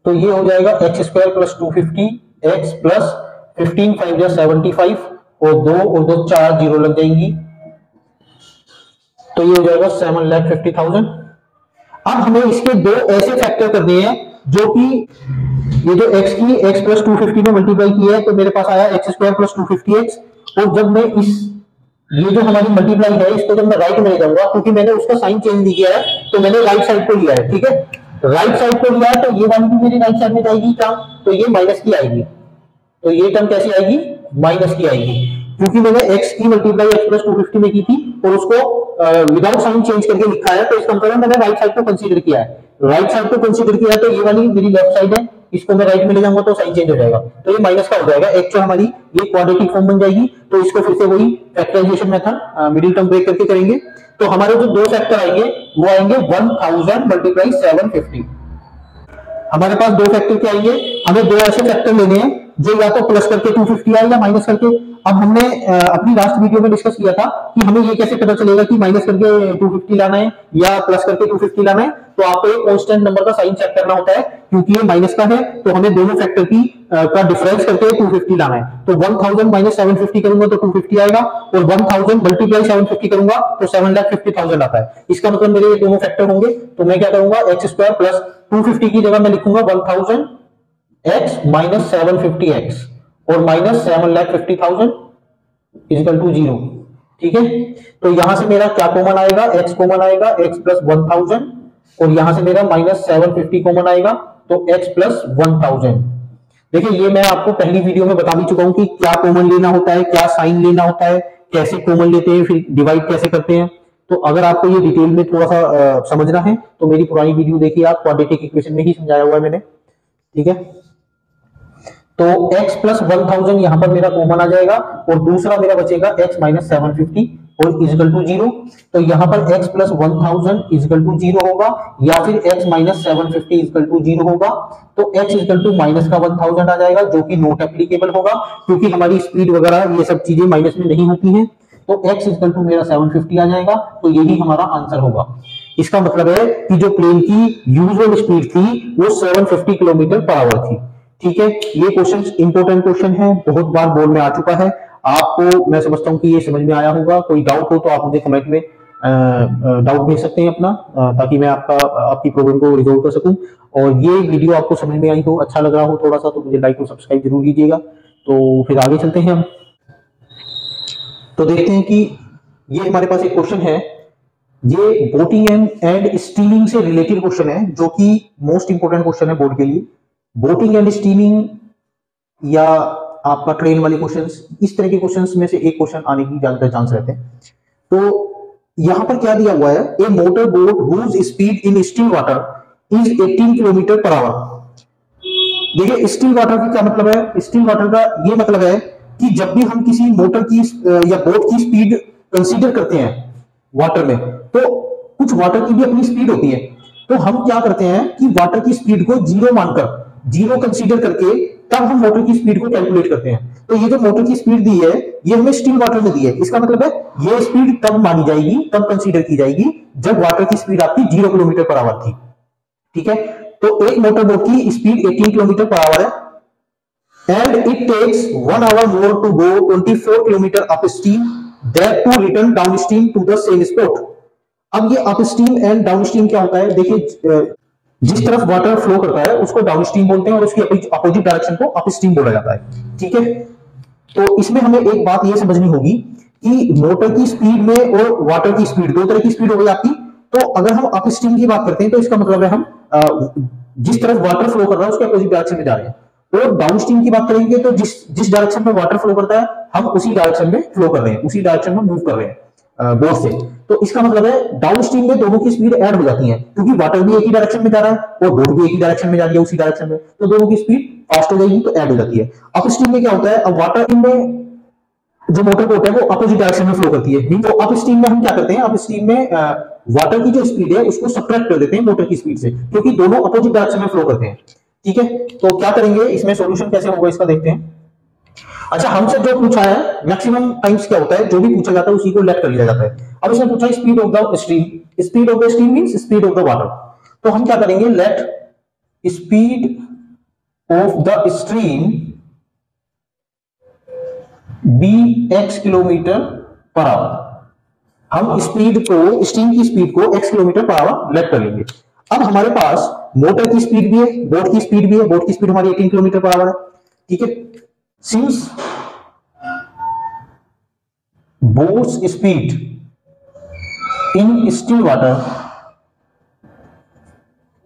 Speaker 1: तो ये हो जाएगा x square plus 250x plus 15 5 जा 75 और 2 और 2 4 0 लग जाएंगी, तो ये हो जाएगा 7,50,000। अब हमें इसके दो ऐसे फैक्टर करने हैं जो कि ये जो x की x प्लस 250 में मल्टीप्लाई किया है तो मेरे पास आया x स्क्वायर प्लस 250x, और जब मैं इस ये जो हमारी मल्टीप्लाई है इसको जब मैं राइट में ले जाऊंगा, क्योंकि मैंने उसका साइन चेंज नहीं किया है तो मैंने राइट साइड को लिया है। ठीक है, राइट साइड को लिया है तो ये वाली भी मेरी राइट साइड में जाएगी टर्म, तो ये माइनस की आएगी, तो ये टर्म कैसी आएगी, माइनस की आएगी, क्योंकि मैंने x की मल्टीप्लाई x प्लस 250 में की थी और उसको विदाउट साइन चेंज करके लिखा है, तो इसका मतलब मैंने राइट साइड को कंसीडर किया है, राइट साइड को कंसीडर किया है तो ये वाली मेरी लेफ्ट साइड है, इसको मैं राइट में ले जाऊंगा तो साइन चेंज हो जाएगा, तो ये माइनस का हो जाएगा, एक तो हमारी ये क्वाड्रेटिक फॉर्म बन जाएगी। तो इसको फिर से वही factorisation method middle term break करके करेंगे, तो हमारे जो दो फैक्टर आएंगे वो आएंगे 1000 मल्टीप्लाई 750। हमारे पास दो फैक्टर क्या आएंगे, हमें दो ऐसे फैक्टर लेने हैं जो या तो प्लस करके 250 आए या माइनस करके। अब हमने अपनी लास्ट वीडियो में डिस्कस किया था कि हमें ये कैसे पता चलेगा कि माइनस करके 250 लाना है या प्लस करके 250 लाना है। तो आपको एक कांस्टेंट नंबर का साइन चेक करना होता है, क्योंकि ये माइनस का है तो हमें दोनों फैक्टर की का डिफरेंस करके 250 लाना है। तो 1000 माइनस 750 करूंगा तो 250 आएगा, और 1000 मल्टीप्लाई 750 करूंगा तो 7,50,000 आता है। इसका मतलब मेरे ये दोनों फैक्टर होंगे, तो मैं क्या करूंगा, एक्स स्क्वायर प्लस 250 की जगह मैं लिखूंगा 1000 एक्स माइनस 750 एक्स और माइनस 7,50,000 इजिकल टू 0। ठीक है, तो यहां से मेरा क्या कॉमन आएगा, x कॉमन आएगा, x प्लस 1000, और यहां से मेरा माइनस 750 कॉमन आएगा तो x प्लस 1000। देखिए ये मैं आपको पहली वीडियो में बता भी चुका हूं कि क्या कॉमन लेना होता है, क्या साइन लेना होता है, कैसे कॉमन लेते हैं, फिर डिवाइड कैसे करते हैं। तो अगर आपको ये डिटेल में थोड़ा सा समझना है तो मेरी पुरानी वीडियो देखिए आप, क्वाड्रेटिक इक्वेशन में ही समझाया हुआ है मैंने। ठीक है, तो x प्लस 1000 यहां पर मेरा कॉमन आ जाएगा, और दूसरा मेरा बचेगा x माइनस 750 और इजिकल टू 0। तो यहां पर x प्लस 1000 इजिकल टू 0 होगा, या फिर x माइनस 750 इजिकल टू 0 होगा। तो x इजिकल टू माइनस का 1000 आ जाएगा, जो कि नॉट एप्लीकेबल होगा, क्योंकि हमारी स्पीड वगैरह ये सब चीजें माइनस में नहीं होती हैं। तो x इजिकल टू मेरा 750 आ जाएगा, तो यही हमारा आंसर होगा। इसका मतलब है कि जो प्लेन की यूजुअल स्पीड थी वो 750 किलोमीटर पर आवर थी। ठीक है, ये क्वेश्चन इंपॉर्टेंट क्वेश्चन है, बहुत बार बोर्ड में आ चुका है। आपको मैं समझता हूं कि ये समझ में आया होगा। कोई डाउट हो तो आप मुझे कमेंट में डाउट भेज सकते हैं अपना, ताकि मैं आपकी प्रॉब्लम को रिजोल्व कर सकूं। और ये वीडियो आपको समझ में आई हो, अच्छा लग रहा हो थोड़ा सा, तो मुझे लाइक और सब्सक्राइब जरूर कीजिएगा। तो फिर आगे चलते हैं हम, तो देखते हैं कि ये हमारे पास एक क्वेश्चन है। ये बोटिंग एंड स्टीमिंग से रिलेटेड क्वेश्चन है, जो कि मोस्ट इंपोर्टेंट क्वेश्चन है बोर्ड के लिए। बोटिंग एंड स्टीमिंग या आपका ट्रेन वाले क्वेश्चंस, इस तरह के क्वेश्चंस में से एक क्वेश्चन आने की ज्यादातर चांस रहते हैं। तो यहां पर क्या दिया हुआ है, a motor boat whose speed in still water is 18 kilometre per hour. देखिए स्टिल वाटर का क्या मतलब है, स्टिल वाटर का ये मतलब है कि जब भी हम किसी मोटर की या बोट की स्पीड कंसीडर करते हैं वाटर में, तो कुछ वाटर की भी अपनी स्पीड होती है। तो हम क्या करते हैं कि वाटर की स्पीड को जीरो मानकर, जीरो कंसीडर करके तब हम मोटर की स्पीड को कैलकुलेट करते हैं। तो ये जो मोटर की स्पीड दी है ये हमें स्टिल वाटर में दी है। इसका मतलब है ये स्पीड तब मानी जाएगी, तब कंसीडर की जाएगी जब वाटर की स्पीड आपकी 0 किलोमीटर पर आवर थी। ठीक है, तो एक मोटर बोट की स्पीड 18 किलोमीटर पर आवर है, and it takes 1 hour more to go 24 kilometre upstream that to return downstream to the same spot. अब ये upstream and downstream क्या होता है, देखिए जिस तरफ वाटर फ्लो करता है उसको डाउन स्ट्रीम बोलते हैं, और उसकी अपोजिट डायरेक्शन को अप स्ट्रीम बोला जाता है। ठीक है, तो इसमें हमें एक बात यह समझनी होगी कि मोटर की स्पीड में और वाटर की स्पीड, दो तरह की स्पीड हो गई आपकी। तो अगर हम अप स्ट्रीम की बात करते हैं तो इसका मतलब है हम जिस तरफ वाटर फ्लो कर रहा है उसके अपोजिट डायरेक्शन में जा रहे हैं। और डाउन स्ट्रीम की बात करेंगे तो जिस डायरेक्शन में वाटर फ्लो करता है हम उसी डायरेक्शन में फ्लो कर रहे हैं, उसी डायरेक्शन में मूव कर रहे हैं बोट से। तो इसका मतलब है डाउन स्ट्रीम में दोनों की स्पीड ऐड हो जाती है, क्योंकि वाटर भी एक ही डायरेक्शन में जा रहा है और बोट भी एक ही डायरेक्शन में जा रही है उसी डायरेक्शन में, तो दोनों की स्पीड फास्ट हो जाएगी, तो ऐड हो जाती है। अप स्ट्रीम में क्या होता है, अब वाटर में जो मोटर बोट है वो अपोजिट डायरेक्शन में फ्लो करती है। तो अप स्ट्रीम में हम क्या करते हैं, अप स्ट्रीम में वाटर की जो स्पीड है उसको सब्ट्रैक्ट कर देते हैं मोटर की स्पीड से, क्योंकि दोनों अपोजिट डायरेक्शन में फ्लो करते हैं। ठीक है, तो क्या करेंगे इसमें, सोल्यूशन कैसे होगा इसका देखते हैं। अच्छा, हमसे जो पूछा है मैक्सिमम टाइम्स क्या होता है, जो भी पूछा जाता है उसी को लेट कर लिया जाता है। अब इसने पूछा speed of the stream, speed of the stream means speed of the water. तो हम क्या करेंगे, let speed of the stream be x kilometre per hour. हम स्पीड को, स्ट्रीम की स्पीड को x kilometre per hour let कर लेंगे। अब हमारे पास मोटर की स्पीड भी है, बोट की स्पीड भी है, बोट की स्पीड हमारी 18 किलोमीटर पर आवर है। ठीक है, since boat's speed in still water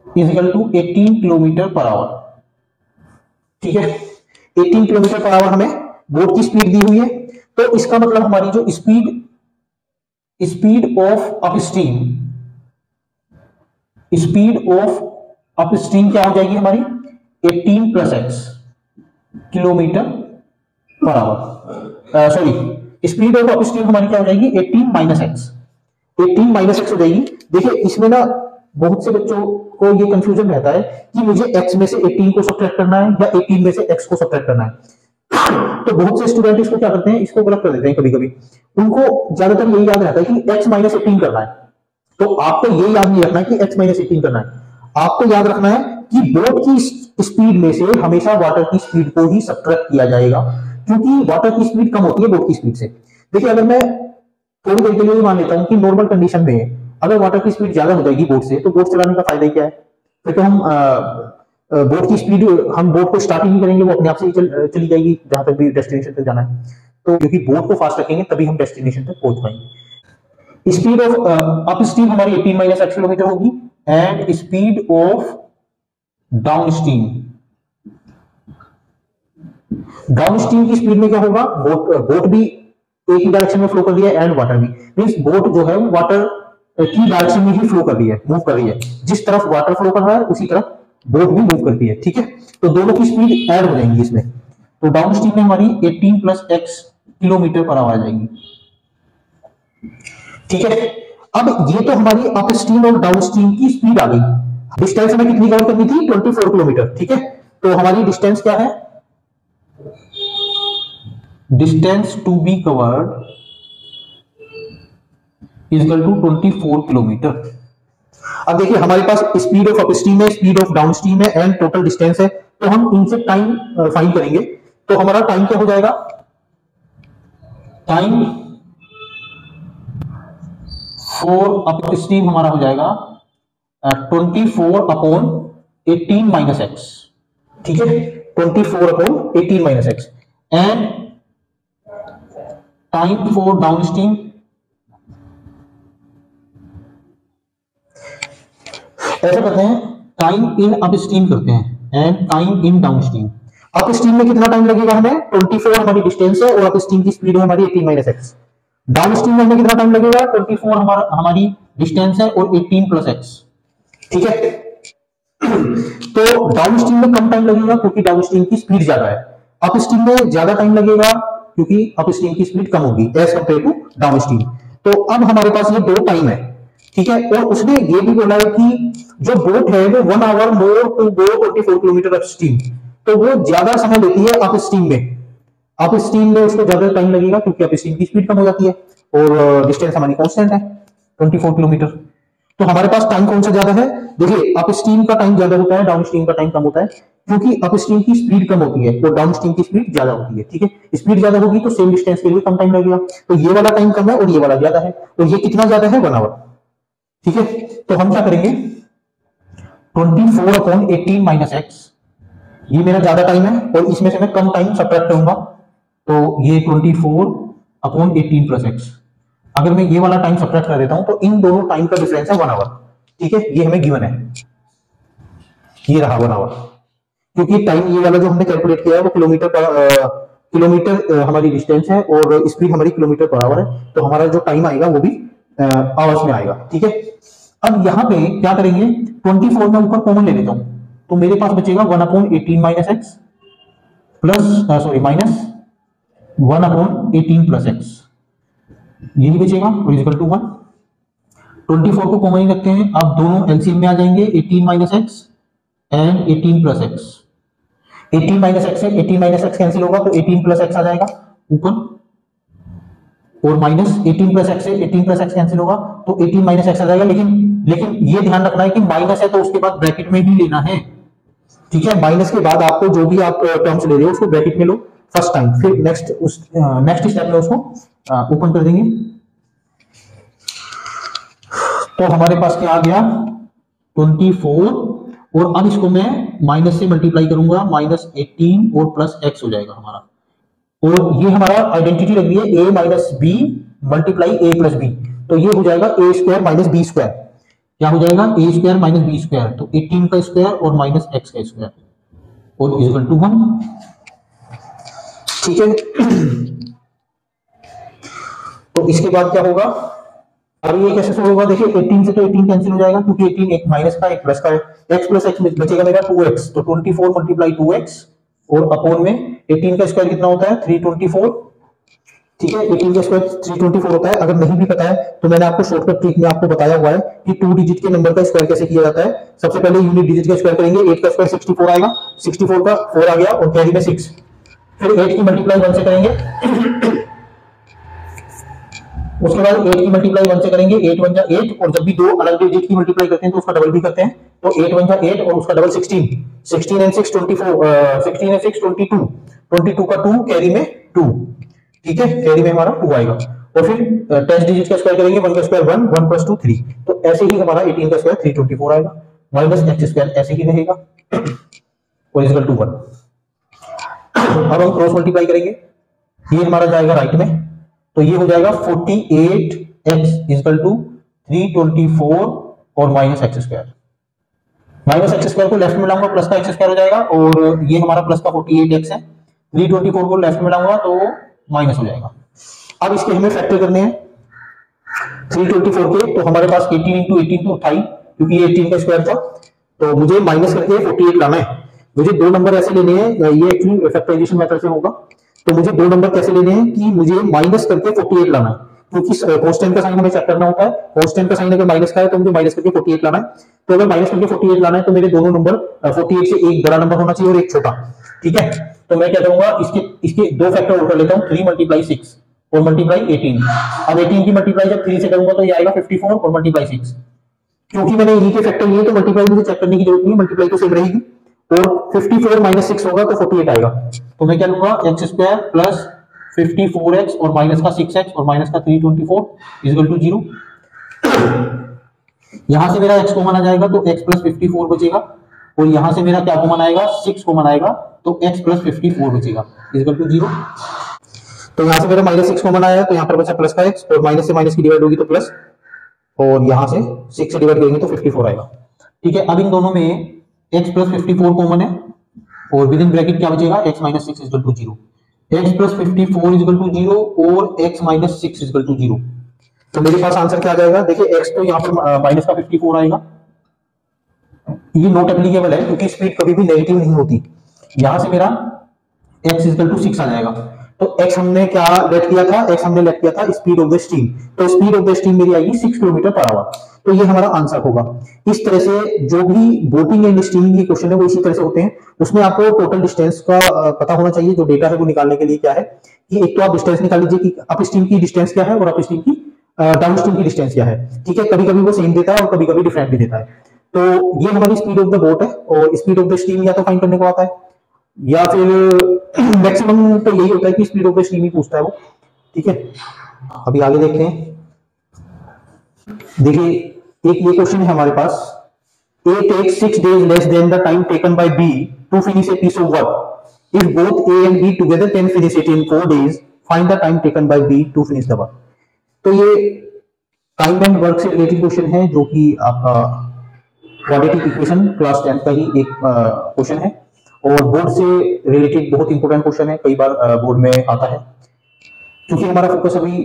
Speaker 1: is equal to 18 kilometre per our. ठीक है, 18 किलोमीटर पर आवर हमें बोट की स्पीड दी हुई है। तो इसका मतलब हमारी जो speed of upstream, speed of upstream क्या हो जाएगी हमारी 18 plus x kilometre per our. Sorry, speed of upstream हमारी क्या हो जाएगी 18 माइनस एक्स, 18 माइनस एक्स हो जाएगी। देखिए इसमें ना बहुत से बच्चों को ये कंफ्यूजन रहता है कि मुझे x में से 18 को सब्ट्रैक्ट करना है या 18 में से x को सब्ट्रैक्ट करना है। तो बहुत से स्टूडेंट इसको क्या करते हैं, इसको गलत कर देते हैं कभी कभी। उनको ज्यादातर यही याद रहता है कि x माइनस 18 करना है। तो आपको ये याद नहीं रखना है कि x माइनस 18 करना है। आपको याद रखना है कि बोट की स्पीड में से हमेशा वाटर की स्पीड को ही सब्ट्रैक्ट किया जाएगा, क्योंकि वाटर की स्पीड कम होती है बोट की स्पीड से। देखिए, अगर मैं थोड़ी देर के लिए मान लेता हूं कि नॉर्मल कंडीशन में अगर वाटर की स्पीड ज्यादा हो जाएगी बोट से, तो बोट चलाने का फायदा ही क्या है? फिर तो हम बोट की स्पीड, हम बोट को स्टार्ट ही नहीं करेंगे, वो अपने आप से ही चली जाएगी जहां तक भी डेस्टिनेशन तक जाना है। तो क्योंकि बोट को फास्ट रखेंगे तभी हम डेस्टिनेशन तक पहुंच पाएंगे। स्पीड ऑफ अप स्ट्रीम हमारी 18 माइनस एक्स किलोमीटर होगी, and speed of down stream की स्पीड में क्या होगा, बोट भी एक ही डायरेक्शन में फ्लो कर रही है एंड वाटर भी, मींस बोट जो है वो वाटर की डायरेक्शन में ही फ्लो कर रही है, मूव कर रही है। जिस तरफ वाटर फ्लो कर रहा है उसी तरफ बोट भी मूव करती है, ठीक है। तो दोनों की स्पीड ऐड हो जाएंगी इसमें। तो डाउन स्ट्रीम में हमारी 18 plus x kilometre per hour आ जाएगी, ठीक है। अब ये तो हमारी अप स्ट्रीम और डाउन स्ट्रीम की स्पीड आ गई। डिस्टेंस हमें कितनी कवर करनी थी? 24 किलोमीटर, ठीक है। तो हमारी डिस्टेंस क्या है? Distance to be covered is equal to 24 kilometre. अब देखिए, हमारे पास स्पीड ऑफ अप स्ट्रीम है, स्पीड ऑफ डाउन स्ट्रीम है एंड टोटल डिस्टेंस है। तो हम इनसे टाइम फाइंड करेंगे। तो हमारा टाइम क्या हो जाएगा? टाइम फॉर अप स्ट्रीम हमारा हो जाएगा 24 अपॉन 18 माइनस एक्स, ठीक है। 24 upon 18 minus x. And time for down stream, ऐसा करते हैं, टाइम इन अप स्ट्रीम करते हैं and time in down stream. Up stream में कितना टाइम लगेगा हमें? 24 हमारी डिस्टेंस है और अप स्ट्रीम की स्पीड है हमारी 18 माइनस एक्स। डाउन स्ट्रीम में हमें कितना टाइम लगेगा? 24 हमारी डिस्टेंस है और 18 प्लस एक्स, ठीक है। तो डाउन स्ट्रीम में कम टाइम लगेगा क्योंकि डाउन स्ट्रीम की स्पीड ज्यादा है। अप स्ट्रीम में ज्यादा टाइम लगेगा क्योंकि अप स्ट्रीम की स्पीड कम होगी as compared to downstream. तो अब हमारे पास ये दो टाइम है, ठीक है। और उसने ये भी बोला है कि जो बोट है वो 1 hour more to go 24 kilometre upstream, तो वो ज्यादा समय लेती है अप स्ट्रीम में। अप स्ट्रीम में उसको ज्यादा टाइम लगेगा क्योंकि अप स्ट्रीम की स्पीड कम हो जाती है और डिस्टेंस हमारी कांस्टेंट है 24 किलोमीटर। तो हमारे पास टाइम कौन सा ज्यादा है? देखिए, अप स्ट्रीम का टाइम ज्यादा होता है, डाउन स्ट्रीम का टाइम कम होता है, क्योंकि अप स्ट्रीम की स्पीड कम होती है और डाउन स्ट्रीम की स्पीड ज्यादा होती है, ठीक है। स्पीड ज्यादा होगी तो सेम डिस्टेंस के लिए कम टाइम लगेगा। तो ये वाला टाइम कम है और ये वाला ज्यादा है। और ये कितना ज्यादा है? 1 आवर, ठीक है। तो हम क्या करेंगे? 24 अपॉन 18 माइनस एक्स, ये मेरा ज्यादा टाइम है और इसमें से मैं कम टाइम सब्ट्रैक्ट करूंगा, तो ये 24 अपॉन 18 प्लस एक्स। अगर मैं ये वाला टाइम सब्ट्रैक्ट कर देता हूं तो इन दोनों टाइम का डिफरेंस है 1 आवर, ठीक है। ये हमें गिवन है, ये रहा 1 आवर, क्योंकि टाइम ये वाला जो हमने कैलकुलेट किया है वो किलोमीटर हमारी डिस्टेंस है और स्पीड हमारी किलोमीटर पर आवर है। तो हमारा जो टाइम आएगा वो भी आवर्स में आएगा, ठीक है। अब यहां पे क्या करेंगे? 24 में ऊपर कॉमन ले लेता हूं, तो मेरे पास बचेगा 1 upon 18 minus x plus minus 1 upon 18 plus x, ये भी बचेगा और इक्वल टू 1। 24 को कॉमन ही रखते हैं, अब दोनों एलसीएम में आ जाएंगे, 18 minus x and 18 plus x. 18 minus x से 18 माइनस एक्स कैंसिल होगा तो 18 प्लस एक्स आ जाएगा ऊपर, और माइनस 18 प्लस एक्स से 18 प्लस एक्स कैंसिल होगा तो 18 माइनस एक्स आ जाएगा। लेकिन ये ध्यान रखना है कि माइनस है तो उसके बाद ब्रैकेट में ही लेना है, ठीक है। माइनस के बाद आपको जो भी आप टर्म्स ले रहे हो उसको ब्रैकेट में लो फर्स्ट टाइम, फिर नेक्स्ट स्टेप में उसको ओपन कर देंगे। तो हमारे पास क्या आ गया? 24, और अब इसको मैं माइनस से मल्टीप्लाई करूंगा, माइनस 18 और प्लस एक्स हो जाएगा हमारा। और ये हमारा आइडेंटिटी लग रही है a minus B multiply a plus B, तो ये हो जाएगा a square minus B square. क्या हो जाएगा? a square minus B square, तो 18 का स्क्वायर और माइनस एक्स का स्क्वायर और इज इक्वल टू 1, ठीक है। तो इसके बाद क्या होगा? अब ये कैसे सोल्व होगा? देखिए, 18 से तो 18 कैंसिल हो जाएगा क्योंकि 18 एक माइनस का एक प्लस का है, x प्लस एक्स बचेगा मेरा 2x, तो 24 मल्टीप्लाई 2x और अपॉन में 18 का स्क्वायर कितना होता है? 324, ठीक है। 18 का स्क्वायर 324 होता है। अगर नहीं भी पता है तो मैंने आपको शॉर्टकट ट्रिक में आपको बताया हुआ है कि 2 डिजिट के नंबर का स्क्वायर कैसे किया जाता है। सबसे पहले यूनिट डिजिट का स्क्वायर करेंगे, 8 का स्क्वायर 64 आएगा, 64 का 4 आ गया और कैरी में 6, फिर 8 की मल्टीप्लाई 1 से करेंगे, उसके बाद 8 की मल्टीप्लाई 1 से करेंगे, 8 1 जा 8, और जब भी दो अलग डिजिट की मल्टीप्लाई करते हैं तो उसका डबल भी करते हैं, तो 8 1 जा 8 और उसका डबल 16, 16 एंड 6 24, 16 एंड 6 22, 22 का 2 कैरी में 2, ठीक है, कैरी में हमारा 2 आएगा। और फिर 10 डिजिट का स्क्वायर करेंगे, 1 का स्क्वायर 1, 1 + 2 3, तो ऐसे ही हमारा 18 का स्क्वायर 324 आएगा, माइनस एक्स स्क्वायर ऐसे ही रहेगा और इक्वल टू 1। अब हम क्रॉस मल्टीप्लाई करेंगे, ये हमारा जाएगा राइट में, तो ये हो जाएगा 48x इक्वल टू 324 और minus x square. Minus x square को लेफ्ट में लाऊंगा, प्लस का एक्स स्क्वायर हो जाएगा, और ये हमारा प्लस का 48x है, 324 को लेफ्ट में लाऊंगा तो माइनस हो जाएगा। अब इसके हमें फैक्टर करने हैं 324 के, तो हमारे पास 18 × 18 तो 28, क्योंकि ये 18 का स्क्वायर था, तो मुझे माइनस करके 48 लाना है। मुझे दो नंबर ऐसे लेने हैं, ये एक्चुअली फैक्टराइजेशन मेथड से होगा, तो मुझे दो नंबर कैसे लेने हैं कि मुझे माइनस करके 48 लाना है, क्योंकि कांस्टेंट का साइन हमें चेक करना होता है। कांस्टेंट का साइन अगर माइनस का है तो मुझे माइनस करके 48 लाना है, तो अगर माइनस करके 48 लाना है तो मेरे दोनों नंबर 48 से एक बड़ा नंबर होना चाहिए और एक छोटा, ठीक है। तो मैं क्या करूंगा, इसके दो फैक्टर और कर लेता हूं, 3 × 6 और मल्टीप्लाई 18। अब 18 की मल्टीप्लाई जब 3 से करूंगा तो ये आएगा 54 और मल्टीप्लाई 6, क्योंकि मैंने इन्हीं के फैक्टर लिए तो मल्टीप्लाई मुझे चेक करने की जरूरत नहीं, मल्टीप्लाई तो सेम रहेगी, और 54 - 6 होगा तो 48 आएगा। तो मैं क्या लूंगा, x स्क्वायर प्लस 54x और माइनस का 6x और माइनस का 324 इक्वल टू 0। यहां से मेरा x कॉमन आ जाएगा तो x प्लस 54 बचेगा, और यहां से मेरा क्या कॉमन आएगा, 6 कॉमन आएगा, तो x प्लस 54 बचेगा इक्वल टू 0। तो यहां से मेरा माइनस 6 कॉमन आया, तो यहां पर बचा प्लस का x, और माइनस से माइनस की डिवाइड होगी तो प्लस, और यहां से 6 से डिवाइड करेंगे तो 54 आएगा, ठीक है। अब इन दोनों में x प्लस 54 कॉमन है, और विद इन ब्रैकेट क्या बचेगा, x minus 6 equal to 0, x plus 54 equal to 0 और x माइनस 6 इक्वल टू 0। तो मेरे पास आंसर क्या आ जाएगा, देखिए x तो यहाँ पर माइनस का 54 आएगा, ये नॉट एप्लीकेबल है क्योंकि स्पीड कभी भी नेगेटिव नहीं होती। यहां से मेरा x इक्वल टू 6 आ जाएगा, तो x हमने क्या लेट किया था, x हमने लेट किया था स्पीड ऑफ द स्टीम, तो स्पीड ऑफ द स्टीम मेरी आएगी 6 km/h, तो ये हमारा आंसर होगा। इस तरह से जो भी बोटिंग एंड स्टीमिंग के क्वेश्चन है वो इसी तरह से होते हैं, उसमें आपको टोटल डिस्टेंस का पता होना चाहिए, जो डेटा है वो निकालने के लिए क्या है कि एक तो आप डिस्टेंस निकाल लीजिए कि अप स्टीम की डिस्टेंस क्या है और अप स्टीम की डाउन स्ट्रीम की डिस्टेंस क्या है, ठीक है। कभी कभी वो सेम देता है और कभी कभी डिफरेंट भी देता है। तो ये हमारी स्पीड ऑफ द बोट है, और स्पीड ऑफ द स्टीम या तो फाइंड करने को आता है, या फिर मैक्सिमम तो यही होता है कि स्पीड ऑफ द स्टीम ही पूछता है वो, ठीक है। अभी आगे देखते हैं, देखिए एक ये क्वेश्चन है हमारे पास, A takes 6 days less than the time taken by B to finish a piece of work. If both A and B together can finish it in 4 days, find the time taken by B to finish the work. तो ये टाइम एंड वर्क से रिलेटेड क्वेश्चन है, जो कि आपका क्वाड्रेटिक इक्वेशन क्लास 10 का ही एक क्वेश्चन है, और बोर्ड से रिलेटेड बहुत इंपॉर्टेंट क्वेश्चन है, कई बार बोर्ड में आता है। क्योंकि हमारा फोकस अभी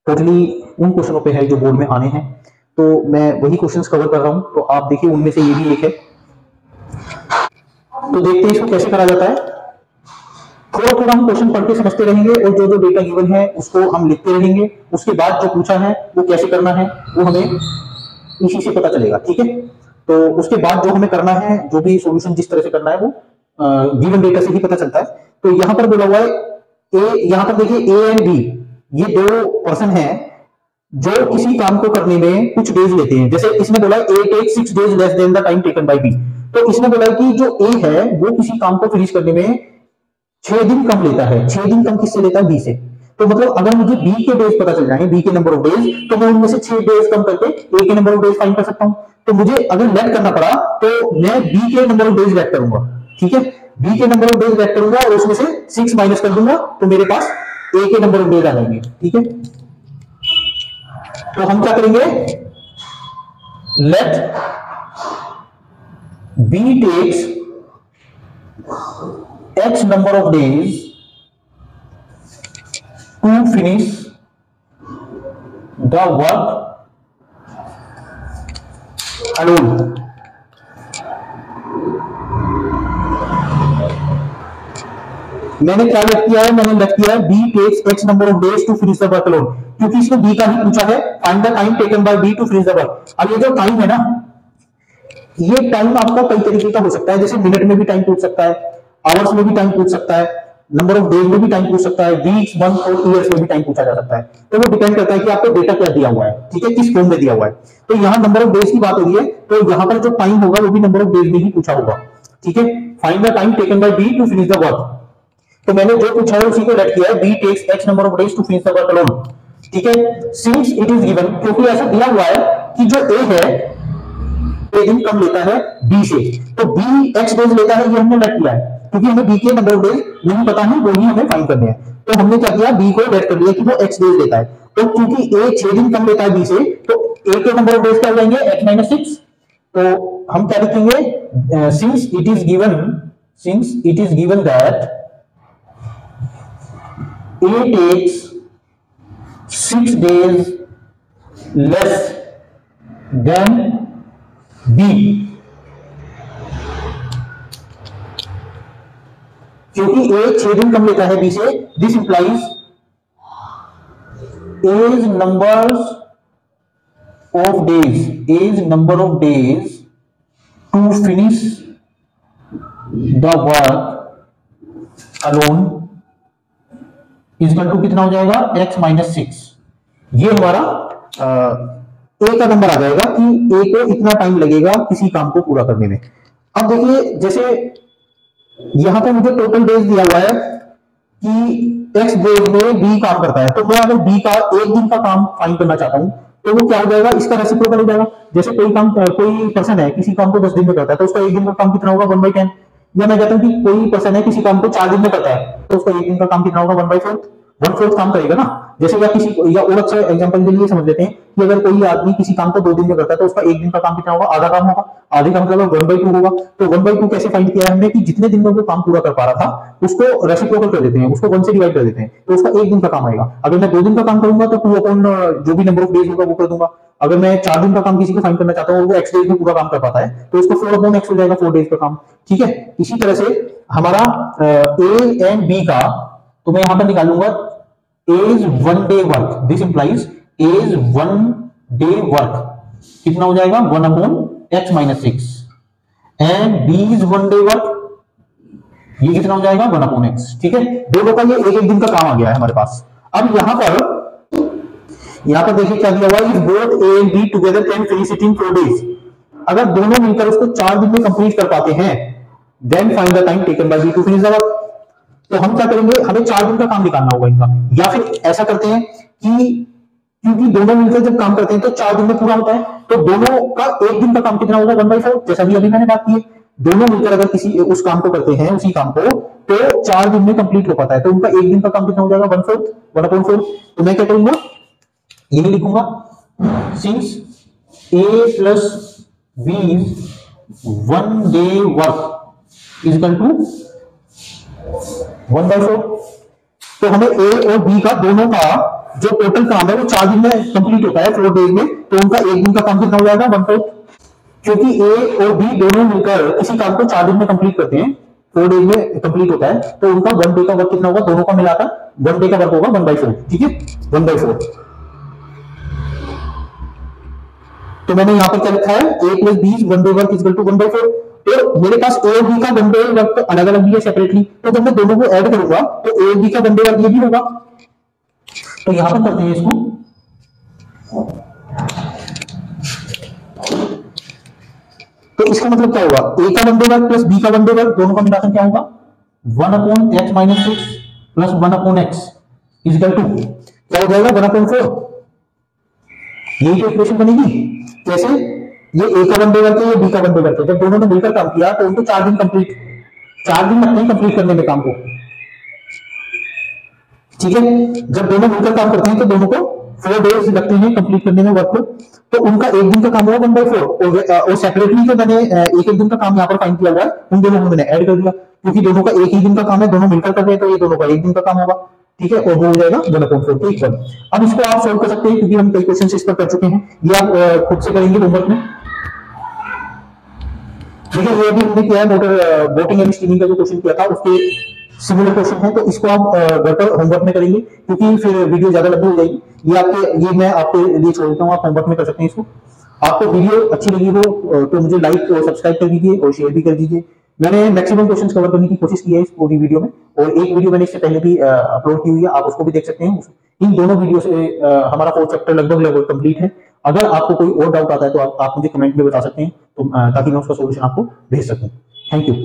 Speaker 1: टोटली उन क्वेश्चनों पे है जो बोर्ड में आने हैं, तो मैं वही क्वेश्चंस कवर कर रहा हूं, तो आप देखिए उनमें से ये भी एक है। तो देखते हैं इसको कैसे करा जाता है। थोड़ा थोड़ा हम क्वेश्चन पढ़ के समझते रहेंगे, और जो जो डेटा गिवन है उसको हम लिखते रहेंगे, उसके बाद जो पूछा है वो कैसे करना है वो हमें इसी से पता चलेगा, ठीक है। तो उसके बाद जो हमें करना है, जो भी सॉल्यूशन जिस तरह से करना है वो गिवन डेटा से ही पता चलता है। तो यहां पर बोला हुआ है यहां पर देखिए ए एंड बी, ये दो पर्सन है जो किसी काम को करने में कुछ डेज लेते हैं। जैसे इसने बोला A take 6 days less than the time taken by B, तो इसने बोला कि जो ए है वो किसी काम को फिनिश करने में 6 दिन कम लेता है। 6 दिन कम किससे लेता है, बी से। तो मतलब अगर मुझे बी के डेज पता चल जाए, बी के नंबर ऑफ डेज, तो मैं उनमें से 6 डेज कम करके ए के नंबर ऑफ डेज फाइंड कर सकता हूं। तो मुझे अगर लेट करना पड़ा तो मैं बी के नंबर ऑफ डेज लेट करूंगा, ठीक है। बी के नंबर ऑफ डेज लेट करूंगा और उसमें से 6 माइनस कर दूंगा, तो मेरे पास ए के नंबर ऑफ डेज आ जाएंगे, ठीक है। तो हम क्या करेंगे, let B takes x number of days to finish the work alone. मैंने क्या लेट किया है, मैंने लेट किया है B takes x number of days to finish the work alone, क्योंकि इसने बी का ही पूछा है, find the time taken by B to finish the work. अब ये जो टाइम है ना, ये टाइम आपका कई तरीके का हो सकता है, जैसे मिनट में भी टाइम पूछ सकता है, आवर्स में भी टाइम पूछ सकता है, नंबर ऑफ डेज में भी टाइम पूछ सकता है, वीक्स, मंथ और ईयर्स में भी टाइम पूछा जा सकता है। तो वो डिपेंड करता है कि आपको डेटा क्या दिया हुआ है, ठीक है, किस फॉर्म में दिया हुआ है। तो यहाँ नंबर ऑफ डेज की बात हो रही है, तो यहाँ पर जो टाइम होगा वो भी नंबर ऑफ डेज में ही पूछा होगा, ठीक है। Find the time taken by B to finish the work. तो मैंने जो पूछा है उसी को लेट किया है, B takes X number of days to finish the work alone, ठीक है। सिंस इट इज गिवन, क्योंकि ऐसा दिया हुआ है कि जो ए है ए दिन कम लेता है बी से, तो बी एक्स डेज लेता है, ये हमने लेट किया है, क्योंकि हमें बी के नंबर ऑफ डेज नहीं पता है, वो ही हमें फाइंड करने हैं। तो हमने क्या किया, बी को लेट कर लिया कि वो एक्स डेज लेता है। तो क्योंकि ए 6 दिन कम लेता है बी से, तो ए के नंबर ऑफ डेज क्या हो जाएंगे, एक्स माइनस 6। तो हम क्या लिखेंगे, since it is given that A takes 6 days less than B, क्योंकि A 6 दिन कम लेता है B से, this implies A's number of days to finish the work alone equal to कितना हो जाएगा, x माइनस 6। ये हमारा ए का नंबर आ जाएगा कि ए को इतना टाइम लगेगा किसी काम को पूरा करने में। अब देखिए, जैसे यहां पे मुझे टोटल डेज दिया हुआ है कि x डेज में बी काम करता है, तो मैं अगर बी का एक दिन का काम फाइंड करना चाहता हूं तो वो क्या हो जाएगा, इसका रेसिप्रोकल हो जाएगा। जैसे कोई पर्सन है किसी काम को 10 दिन में करता है, तो उसका एक दिन का काम कितना होगा, 1/10। या मैं कहता हूं कि कोई पर्सन है किसी काम को 4 दिन में करता है, तो उसका एक दिन का काम कितना होगा, 1/4 काम करेगा ना। जैसे या और अच्छा एग्जांपल के लिए समझ लेते हैं कि अगर कोई आदमी किसी काम को 2 दिन में करता है, तो उसका एक दिन का काम कितना होगा, आधा काम होगा। आधे का मतलब 1/2 होगा। तो 1/2 कैसे फाइंड किया है हमने, कि जितने दिन में वो काम पूरा कर पा रहा था उसको रेसिप्रोकल कर देते हैं, उसको 1 से डिवाइड कर देते हैं, तो उसका एक दिन का काम आएगा। अगर मैं 2 दिन का काम करूंगा तो 2 जो भी नंबर ऑफ डेज होगा वो कर दूंगा। अगर मैं 4 दिन का काम किसी को फाइंड करना चाहता हूं और वो x डेज में पूरा काम कर पाता है, तो उसको 4/x हो जाएगा, 4 डेज का काम, ठीक है। इसी तरह से हमारा ए एंड बी का, तो मैं यहां पर निकालूंगा A's 1 day work, this implies A's 1 day work कितना हो जाएगा, 1/x minus 6, and B's 1 day work ये कितना हो जाएगा, 1/x, ठीक है। दोनों का ये एक दिन का काम आ गया है हमारे पास। अब यहां पर देखिए क्या दिया हुआ है, both A and B together can finish it in 4 days। अगर दोनों मिलकर उसको 4 दिन में कंप्लीट कर पाते हैं, then find the time taken by B to finish the work। तो हम क्या करेंगे, हमें 4 दिन का काम निकालना होगा इनका। या फिर ऐसा करते हैं कि क्योंकि दोनों मिलकर जब काम करते हैं तो 4 दिन में पूरा होता है, तो दोनों का एक दिन का काम कितना होगा, 1/4, जैसा भी अभी मैंने बात की है। दोनों मिलकर अगर किसी उस काम को करते हैं, उसी काम को, तो 4 दिन में कंप्लीट हो पाता है, तो उनका एक दिन का काम कितना हो जाएगा, 1/4। तो मैं क्या करूंगा, यही लिखूंगा, since A plus B 1 day work equal to 1/4। तो हमें ए और बी का दोनों का जो टोटल काम है वो 4 दिन में कंप्लीट होता है, 4 डेज में, तो उनका एक दिन का काम कितना हो जाएगा, 1/4। क्योंकि ए और बी दोनों मिलकर किसी काम को 4 दिन में कंप्लीट करते हैं, 4 डेज में कंप्लीट होता है, तो उनका 1 डे का वर्क कितना होगा, दोनों का मिलाकर 1 डे का वर्क होगा 1/4, ठीक है, 1/4। तो मैंने यहां पर क्या लिखा है, A plus B 1 day work equal to 1/4। तो मेरे पास ए और बी का 1 डे वर्क अलग अलग भी है सेपरेटली, तो जब मैं दोनों को ऐड करूंगा तो ए और बी का 1 डे वर्क ये भी होगा। तो यहां पर करते हैं इसको, तो इसका मतलब क्या होगा, ए का 1 डे वर्क प्लस बी का 1 डे वर्क दोनों का मिलाकर क्या होगा, 1/x minus 6 plus 1/x equal to क्या हो जाएगा, 1/4। यही तो इक्वेशन बनेगी। कैसे, ये ए का 1 डे वर्क है, ये बी का 1 डे वर्क है, जब दोनों ने मिलकर काम किया तो उनको 4 दिन लगते हैं कंप्लीट करने में काम को, ठीक है। जब दोनों मिलकर काम करते हैं तो दोनों को 4 डेज लगते हैं कंप्लीट करने में वर्क को, तो उनका एक दिन का काम होगा 1/4। और सेपरेटली जो मैंने एक दिन का काम यहाँ पर फाइंड किया हुआ है, उन दोनों को मैंने ऐड कर दिया, क्योंकि दोनों का एक ही दिन का काम है, दोनों मिलकर कर रहे हैं, तो ये दोनों का एक दिन का काम होगा, ठीक है, और वो हो जाएगा 1/4 के इक्वल। अब इसको आप सॉल्व कर सकते हैं, क्योंकि हम कई क्वेश्चन इस पर कर चुके हैं, ये आप खुद से करेंगे होमवर्क में। ठीक है, ये भी हमने किया है, मोटर बोटिंग एंड स्टीमिंग का जो क्वेश्चन किया था उसके सिमिलर क्वेश्चन है, तो इसको आप घर पर होमवर्क में करेंगे, क्योंकि फिर वीडियो ज्यादा लंबी हो जाएगी। ये मैं आपके लिए छोड़ देता हूँ, आप होमवर्क में कर सकते हैं इसको। आपको वीडियो अच्छी लगी हो तो मुझे लाइक और सब्सक्राइब कर दीजिए और शेयर भी कर दीजिए। मैंने मैक्सिमम क्वेश्चंस कवर करने की कोशिश की है इस पूरी वीडियो में, और एक वीडियो मैंने इससे पहले भी अपलोड की हुई है, आप उसको भी देख सकते हैं। इन दोनों वीडियो से हमारा 4th चैप्टर लगभग कंप्लीट है। अगर आपको कोई और डाउट आता है तो आप मुझे कमेंट में बता सकते हैं, तो ताकि मैं उसका सोल्यूशन आपको भेज सकूं। Thank you.